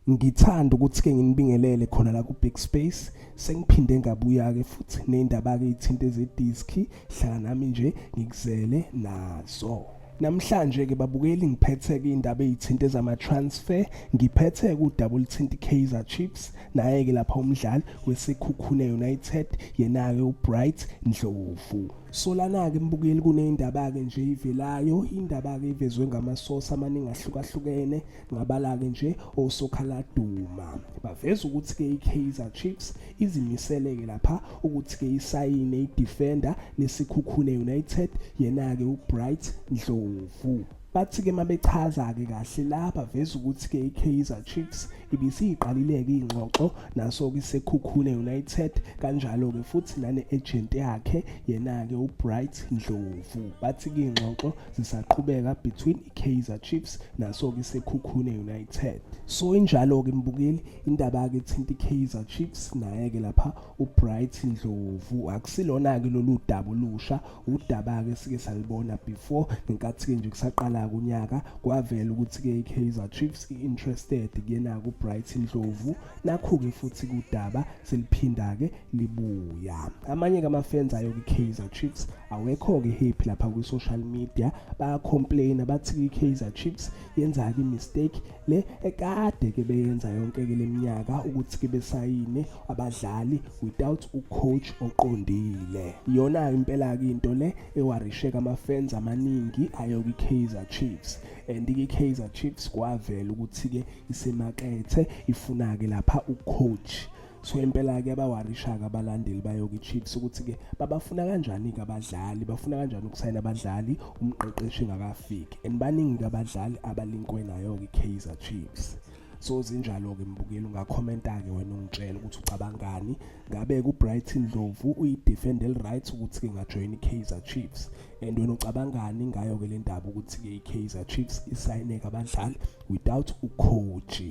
Ngithanda ukuthi-ke nginibingelele khona la ku-Big Space. Sengiphinde ngabuya-ke futhi ney'ndaba-ke ey'thinta ezediski. Hlala nami nje ngikuzele nazo. Namhlanje-ke babukeli ngiphethe-ke iy'ndaba ey'thinta ezama-transfer. Ngiphethe-ke uDouble Tint Kaizer Chiefs. Naye-ke lapha umdlali weSekhukhune United yena-ke uBright Ndlovu. So lana-ke mbukeli kuney'ndaba-ke nje ivelayo. Indaba-ke ivezwe ngamasosi amaningi ahlukahlukene. Ngabala-ke nje osokhaladuma. Baveza ukuthi-ke iKaizer Chiefs izimisele-ke lapha ukuthi-ke isayine idefender leSekhukhune United yena-ke uBright Ndlovu. Bathi-ke mabechaza-ke kahle la baveza ukuthi-ke iKaizer Chiefs ibisiyiqalile-ke iy'ngxoxo naso-ke iSekhukhune United kanjalo-ke futhi nane-agent yakhe yena-ke uBright Ndlovu. Bathi-ke iy'ngxoxo zisaqhubeka between iKaizer Chiefs naso-ke iSekhukhune United. So injalo-ke mbukeli indaba-ke ethinta iKaizer Chiefs naye-ke lapha uBright Ndlovu. Akusilona-ke lolu daba olusha, udaba-ke sike salibona before ngenkathi-ke nje kusaqala kunyaka kwavela ukuthi-ke iKaizer Chiefs i-interested kuyena-ke uBright Ndlovu. Nakho-ke futhi kudaba seliphinda-ke libuya. Amanye-ke ama-fans ayo iKaizer Chiefs awekho-ke happy lapha kwi-social media. Bayacomplaina bathi iKaizer Chiefs yenza-ke i-mistake le ekade-ke beyenza yonke-ke leminyaka ukuthi-ke besayine abadlali without ucoach oqondile. Iyona-ke impela-ke into le ewarisheka ama-fans amaningi ayo iKaizer Chiefs. And-ke iKaizer Chiefs kwavela ukuthi-ke isemakethe ifuna-ke lapha ucoach. So impela-ke abawarisha-ke abalandeli bayo-ke Chiefs ukuthi-ke babafuna kanjani-ke abadlali, bafuna kanjani ukusayina abadlali umqeqeshi engakafiki. And baningi-ke abadlali abalinkwe nayo-ke iKaizer Chiefs. So zinjalo-ke mbukeli ungakhomenta-ke wena ungitshela ukuthi ucabangani. Ngabe-ke uBright Ndlovu uyidefend right ukuthi-ke ngajoyina iKaizer Chiefs. And wena ucabangani ngayo-ke le ndaba ukuthi-ke iKaizer Chiefs isayineke abadlali without ucoach.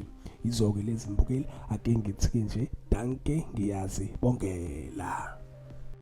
Izo-ke lezi mbukeli ake ngithi-ke nje danke ngiyazi bongela.